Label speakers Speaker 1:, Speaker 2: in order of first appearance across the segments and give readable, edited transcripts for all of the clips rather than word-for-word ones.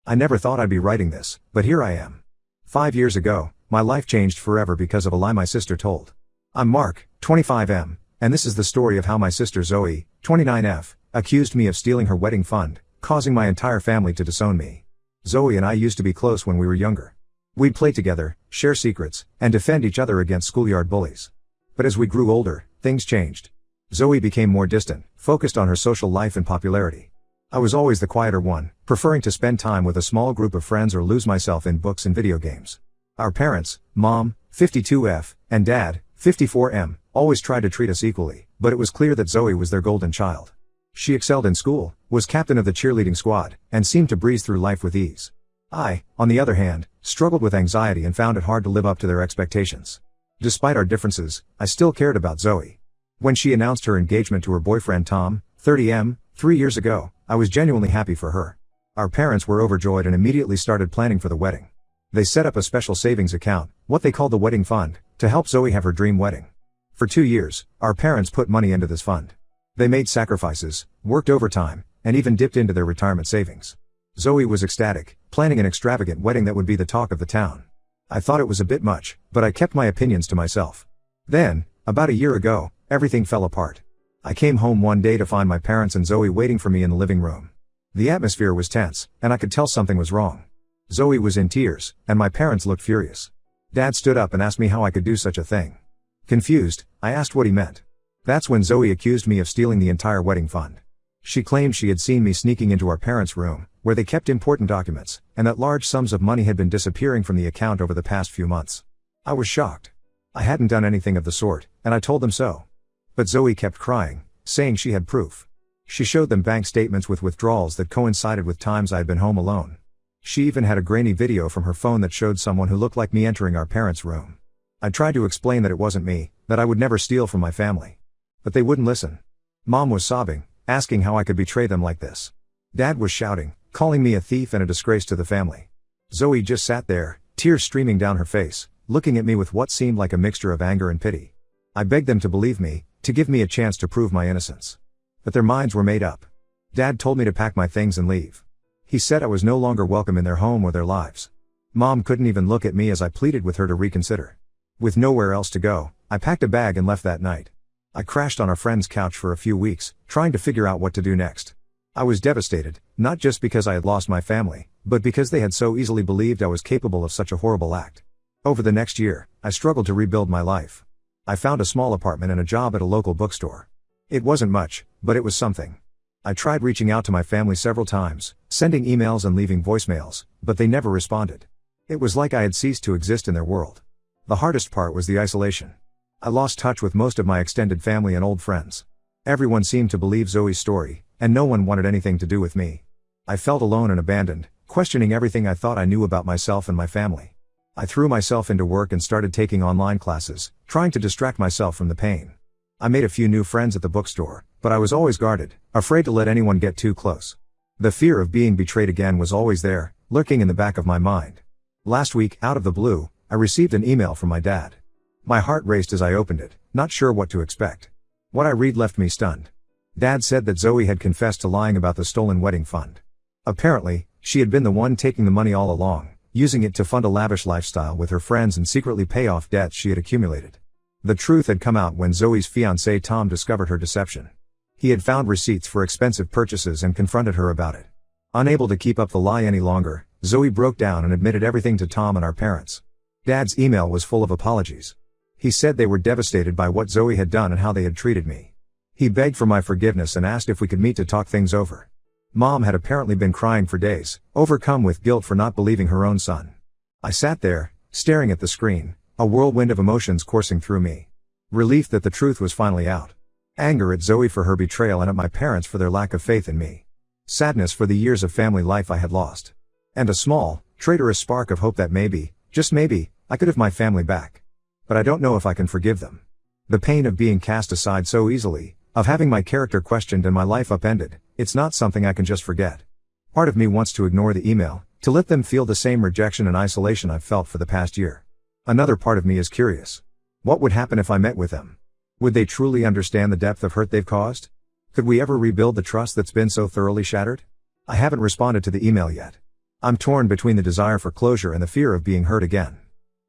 Speaker 1: I never thought I'd be writing this, but here I am. 5 years ago, my life changed forever because of a lie my sister told. I'm Mark, 25M, and this is the story of how my sister Zoe, 29F, accused me of stealing her wedding fund, causing my entire family to disown me. Zoe and I used to be close when we were younger. We'd play together, share secrets, and defend each other against schoolyard bullies. But as we grew older, things changed. Zoe became more distant, focused on her social life and popularity. I was always the quieter one, preferring to spend time with a small group of friends or lose myself in books and video games. Our parents, Mom, 52F, and Dad, 54M, always tried to treat us equally, but it was clear that Zoe was their golden child. She excelled in school, was captain of the cheerleading squad, and seemed to breeze through life with ease. I, on the other hand, struggled with anxiety and found it hard to live up to their expectations. Despite our differences, I still cared about Zoe. When she announced her engagement to her boyfriend Tom, 30M, 3 years ago, I was genuinely happy for her. Our parents were overjoyed and immediately started planning for the wedding. They set up a special savings account, what they called the wedding fund, to help Zoe have her dream wedding. For 2 years, our parents put money into this fund. They made sacrifices, worked overtime, and even dipped into their retirement savings. Zoe was ecstatic, planning an extravagant wedding that would be the talk of the town. I thought it was a bit much, but I kept my opinions to myself. Then, about a year ago, everything fell apart. I came home one day to find my parents and Zoe waiting for me in the living room. The atmosphere was tense, and I could tell something was wrong. Zoe was in tears, and my parents looked furious. Dad stood up and asked me how I could do such a thing. Confused, I asked what he meant. That's when Zoe accused me of stealing the entire wedding fund. She claimed she had seen me sneaking into our parents' room, where they kept important documents, and that large sums of money had been disappearing from the account over the past few months. I was shocked. I hadn't done anything of the sort, and I told them so. But Zoe kept crying, saying she had proof. She showed them bank statements with withdrawals that coincided with times I had been home alone. She even had a grainy video from her phone that showed someone who looked like me entering our parents' room. I tried to explain that it wasn't me, that I would never steal from my family. But they wouldn't listen. Mom was sobbing, asking how I could betray them like this. Dad was shouting, calling me a thief and a disgrace to the family. Zoe just sat there, tears streaming down her face, looking at me with what seemed like a mixture of anger and pity. I begged them to believe me, to give me a chance to prove my innocence. But their minds were made up. Dad told me to pack my things and leave. He said I was no longer welcome in their home or their lives. Mom couldn't even look at me as I pleaded with her to reconsider. With nowhere else to go, I packed a bag and left that night. I crashed on a friend's couch for a few weeks, trying to figure out what to do next. I was devastated, not just because I had lost my family, but because they had so easily believed I was capable of such a horrible act. Over the next year, I struggled to rebuild my life. I found a small apartment and a job at a local bookstore. It wasn't much, but it was something. I tried reaching out to my family several times, sending emails and leaving voicemails, but they never responded. It was like I had ceased to exist in their world. The hardest part was the isolation. I lost touch with most of my extended family and old friends. Everyone seemed to believe Zoe's story, and no one wanted anything to do with me. I felt alone and abandoned, questioning everything I thought I knew about myself and my family. I threw myself into work and started taking online classes, trying to distract myself from the pain. I made a few new friends at the bookstore, but I was always guarded, afraid to let anyone get too close. The fear of being betrayed again was always there, lurking in the back of my mind. Last week, out of the blue, I received an email from my dad. My heart raced as I opened it, not sure what to expect. What I read left me stunned. Dad said that Zoe had confessed to lying about the stolen wedding fund. Apparently, she had been the one taking the money all along, using it to fund a lavish lifestyle with her friends and secretly pay off debts she had accumulated. The truth had come out when Zoe's fiancé Tom discovered her deception. He had found receipts for expensive purchases and confronted her about it. Unable to keep up the lie any longer, Zoe broke down and admitted everything to Tom and our parents. Dad's email was full of apologies. He said they were devastated by what Zoe had done and how they had treated me. He begged for my forgiveness and asked if we could meet to talk things over. Mom had apparently been crying for days, overcome with guilt for not believing her own son. I sat there, staring at the screen, a whirlwind of emotions coursing through me. Relief that the truth was finally out. Anger at Zoe for her betrayal and at my parents for their lack of faith in me. Sadness for the years of family life I had lost. And a small, traitorous spark of hope that maybe, just maybe, I could have my family back. But I don't know if I can forgive them. The pain of being cast aside so easily, of having my character questioned and my life upended, it's not something I can just forget. Part of me wants to ignore the email, to let them feel the same rejection and isolation I've felt for the past year. Another part of me is curious. What would happen if I met with them? Would they truly understand the depth of hurt they've caused? Could we ever rebuild the trust that's been so thoroughly shattered? I haven't responded to the email yet. I'm torn between the desire for closure and the fear of being hurt again.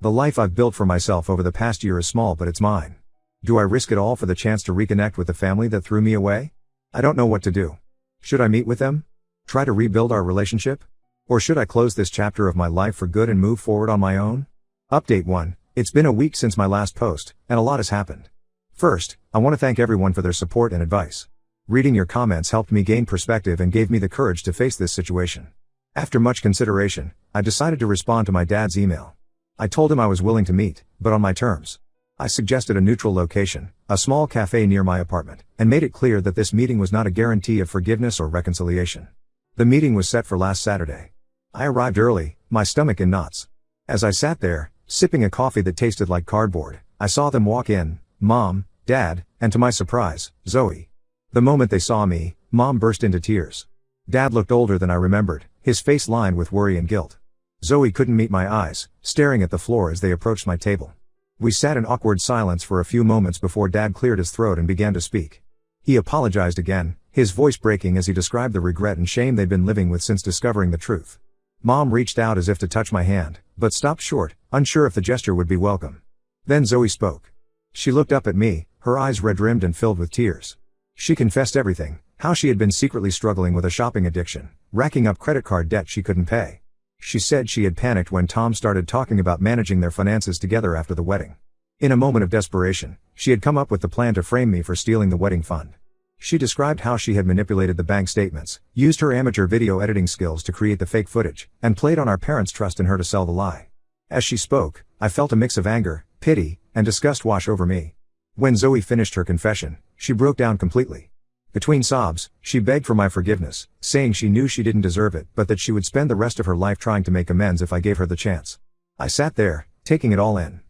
Speaker 1: The life I've built for myself over the past year is small, but it's mine. Do I risk it all for the chance to reconnect with the family that threw me away? I don't know what to do. Should I meet with them? Try to rebuild our relationship? Or should I close this chapter of my life for good and move forward on my own? Update 1. It's been a week since my last post, and a lot has happened. First, I want to thank everyone for their support and advice. Reading your comments helped me gain perspective and gave me the courage to face this situation. After much consideration, I decided to respond to my dad's email. I told him I was willing to meet, but on my terms. I suggested a neutral location, a small cafe near my apartment, and made it clear that this meeting was not a guarantee of forgiveness or reconciliation. The meeting was set for last Saturday. I arrived early, my stomach in knots. As I sat there, sipping a coffee that tasted like cardboard, I saw them walk in, Mom, Dad, and to my surprise, Zoe. The moment they saw me, Mom burst into tears. Dad looked older than I remembered, his face lined with worry and guilt. Zoe couldn't meet my eyes, staring at the floor as they approached my table. We sat in awkward silence for a few moments before Dad cleared his throat and began to speak. He apologized again, his voice breaking as he described the regret and shame they'd been living with since discovering the truth. Mom reached out as if to touch my hand, but stopped short, unsure if the gesture would be welcome. Then Zoe spoke. She looked up at me, her eyes red-rimmed and filled with tears. She confessed everything, how she had been secretly struggling with a shopping addiction, racking up credit card debt she couldn't pay. She said she had panicked when Tom started talking about managing their finances together after the wedding. In a moment of desperation, she had come up with the plan to frame me for stealing the wedding fund. She described how she had manipulated the bank statements, used her amateur video editing skills to create the fake footage, and played on our parents' trust in her to sell the lie. As she spoke, I felt a mix of anger, pity, and disgust wash over me. When Zoe finished her confession, she broke down completely. Between sobs, she begged for my forgiveness, saying she knew she didn't deserve it but that she would spend the rest of her life trying to make amends if I gave her the chance. I sat there, taking it all in.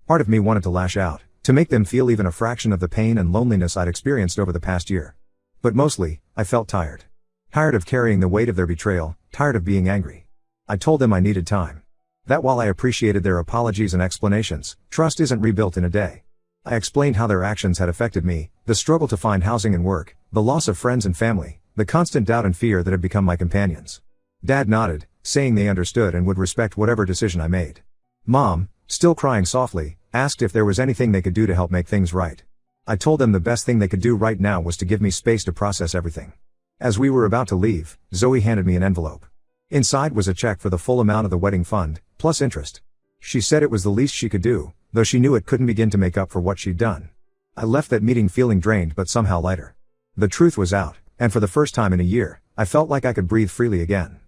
Speaker 1: Part of me wanted to lash out, to make them feel even a fraction of the pain and loneliness I'd experienced over the past year. But mostly, I felt tired. Tired of carrying the weight of their betrayal, tired of being angry. I told them I needed time. That while I appreciated their apologies and explanations, trust isn't rebuilt in a day. I explained how their actions had affected me, the struggle to find housing and work, the loss of friends and family, the constant doubt and fear that had become my companions. Dad nodded, saying they understood and would respect whatever decision I made. Mom, still crying softly, asked if there was anything they could do to help make things right. I told them the best thing they could do right now was to give me space to process everything. As we were about to leave, Zoe handed me an envelope. Inside was a check for the full amount of the wedding fund, plus interest. She said it was the least she could do, though she knew it couldn't begin to make up for what she'd done. I left that meeting feeling drained but somehow lighter. The truth was out, and for the first time in a year, I felt like I could breathe freely again.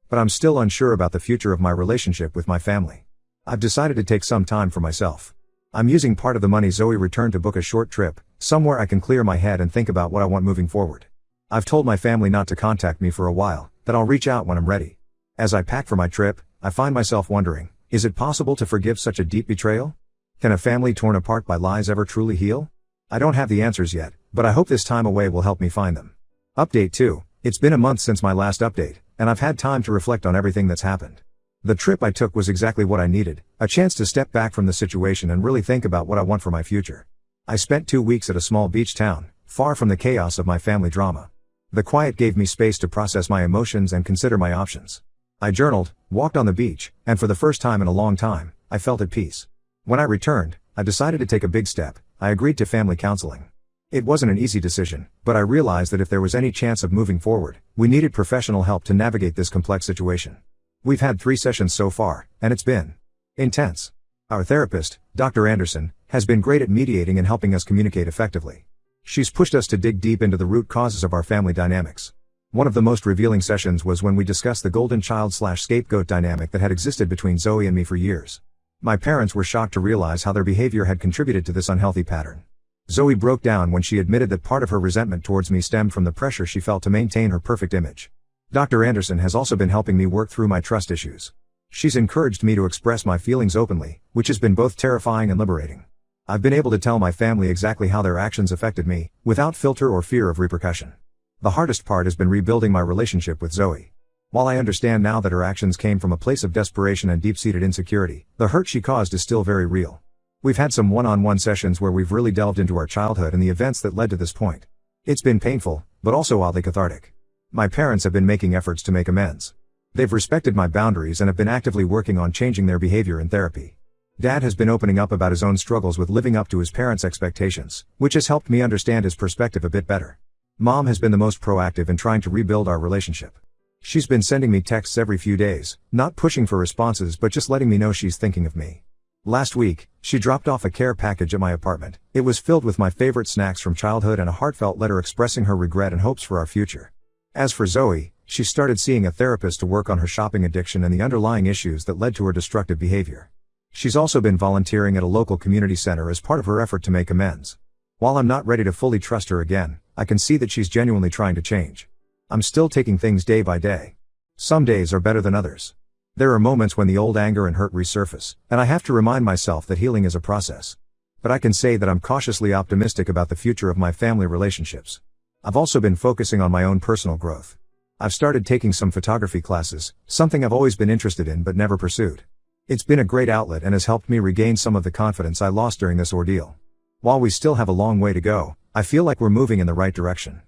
Speaker 1: But I'm still unsure about the future of my relationship with my family. I've decided to take some time for myself. I'm using part of the money Zoe returned to book a short trip, somewhere I can clear my head and think about what I want moving forward. I've told my family not to contact me for a while, that I'll reach out when I'm ready. As I pack for my trip, I find myself wondering, is it possible to forgive such a deep betrayal? Can a family torn apart by lies ever truly heal? I don't have the answers yet, but I hope this time away will help me find them. Update 2. It's been a month since my last update, and I've had time to reflect on everything that's happened. The trip I took was exactly what I needed, a chance to step back from the situation and really think about what I want for my future. I spent 2 weeks at a small beach town, far from the chaos of my family drama. The quiet gave me space to process my emotions and consider my options. I journaled, walked on the beach, and for the first time in a long time, I felt at peace. When I returned, I decided to take a big step. I agreed to family counseling. It wasn't an easy decision, but I realized that if there was any chance of moving forward, we needed professional help to navigate this complex situation. We've had 3 sessions so far, and it's been intense. Our therapist, Dr. Anderson, has been great at mediating and helping us communicate effectively. She's pushed us to dig deep into the root causes of our family dynamics. One of the most revealing sessions was when we discussed the golden child/scapegoat dynamic that had existed between Zoe and me for years. My parents were shocked to realize how their behavior had contributed to this unhealthy pattern. Zoe broke down when she admitted that part of her resentment towards me stemmed from the pressure she felt to maintain her perfect image. Dr. Anderson has also been helping me work through my trust issues. She's encouraged me to express my feelings openly, which has been both terrifying and liberating. I've been able to tell my family exactly how their actions affected me, without filter or fear of repercussion. The hardest part has been rebuilding my relationship with Zoe. While I understand now that her actions came from a place of desperation and deep-seated insecurity, the hurt she caused is still very real. We've had some one-on-one sessions where we've really delved into our childhood and the events that led to this point. It's been painful, but also oddly cathartic. My parents have been making efforts to make amends. They've respected my boundaries and have been actively working on changing their behavior in therapy. Dad has been opening up about his own struggles with living up to his parents' expectations, which has helped me understand his perspective a bit better. Mom has been the most proactive in trying to rebuild our relationship. She's been sending me texts every few days, not pushing for responses but just letting me know she's thinking of me. Last week, she dropped off a care package at my apartment. It was filled with my favorite snacks from childhood and a heartfelt letter expressing her regret and hopes for our future. As for Zoe, she started seeing a therapist to work on her shopping addiction and the underlying issues that led to her destructive behavior. She's also been volunteering at a local community center as part of her effort to make amends. While I'm not ready to fully trust her again, I can see that she's genuinely trying to change. I'm still taking things day by day. Some days are better than others. There are moments when the old anger and hurt resurface, and I have to remind myself that healing is a process. But I can say that I'm cautiously optimistic about the future of my family relationships. I've also been focusing on my own personal growth. I've started taking some photography classes, something I've always been interested in but never pursued. It's been a great outlet and has helped me regain some of the confidence I lost during this ordeal. While we still have a long way to go, I feel like we're moving in the right direction.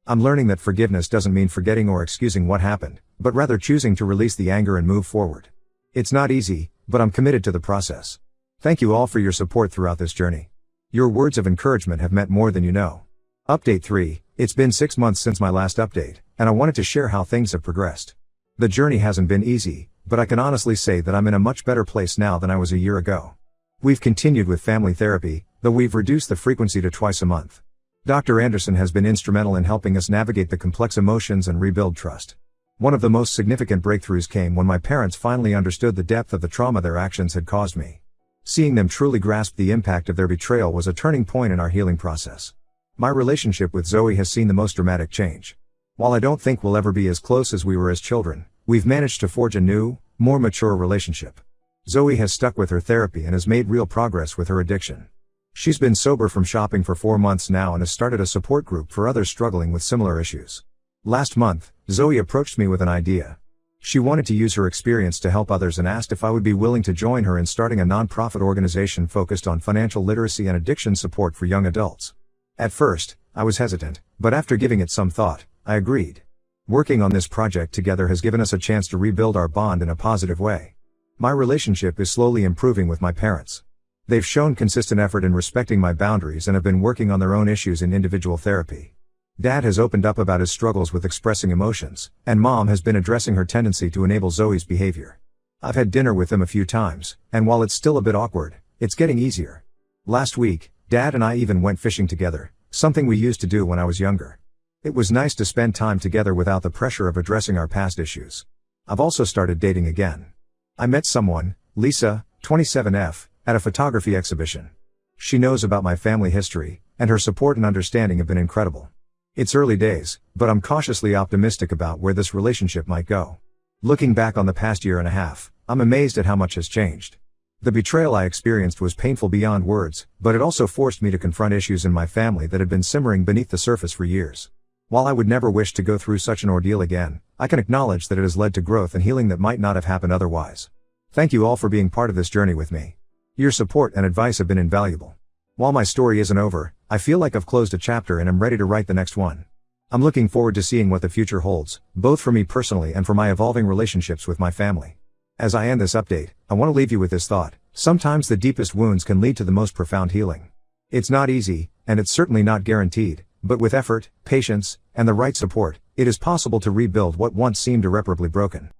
Speaker 1: I'm learning that forgiveness doesn't mean forgetting or excusing what happened, but rather choosing to release the anger and move forward. It's not easy, but I'm committed to the process. Thank you all for your support throughout this journey. Your words of encouragement have meant more than you know. Update 3, it's been 6 months since my last update, and I wanted to share how things have progressed. The journey hasn't been easy, but I can honestly say that I'm in a much better place now than I was a year ago. We've continued with family therapy, though we've reduced the frequency to twice a month. Dr. Anderson has been instrumental in helping us navigate the complex emotions and rebuild trust. One of the most significant breakthroughs came when my parents finally understood the depth of the trauma their actions had caused me. Seeing them truly grasp the impact of their betrayal was a turning point in our healing process. My relationship with Zoe has seen the most dramatic change. While I don't think we'll ever be as close as we were as children, we've managed to forge a new, more mature relationship. Zoe has stuck with her therapy and has made real progress with her addiction. She's been sober from shopping for 4 months now and has started a support group for others struggling with similar issues. Last month, Zoe approached me with an idea. She wanted to use her experience to help others and asked if I would be willing to join her in starting a nonprofit organization focused on financial literacy and addiction support for young adults. At first, I was hesitant, but after giving it some thought, I agreed. Working on this project together has given us a chance to rebuild our bond in a positive way. My relationship is slowly improving with my parents. They've shown consistent effort in respecting my boundaries and have been working on their own issues in individual therapy. Dad has opened up about his struggles with expressing emotions, and Mom has been addressing her tendency to enable Zoe's behavior. I've had dinner with them a few times, and while it's still a bit awkward, it's getting easier. Last week, Dad and I even went fishing together, something we used to do when I was younger. It was nice to spend time together without the pressure of addressing our past issues. I've also started dating again. I met someone, Lisa, 27F, at a photography exhibition. She knows about my family history, and her support and understanding have been incredible. It's early days, but I'm cautiously optimistic about where this relationship might go. Looking back on the past year and a half, I'm amazed at how much has changed. The betrayal I experienced was painful beyond words, but it also forced me to confront issues in my family that had been simmering beneath the surface for years. While I would never wish to go through such an ordeal again, I can acknowledge that it has led to growth and healing that might not have happened otherwise. Thank you all for being part of this journey with me. Your support and advice have been invaluable. While my story isn't over, I feel like I've closed a chapter and am ready to write the next one. I'm looking forward to seeing what the future holds, both for me personally and for my evolving relationships with my family. As I end this update, I want to leave you with this thought: sometimes the deepest wounds can lead to the most profound healing. It's not easy, and it's certainly not guaranteed, but with effort, patience, and the right support, it is possible to rebuild what once seemed irreparably broken.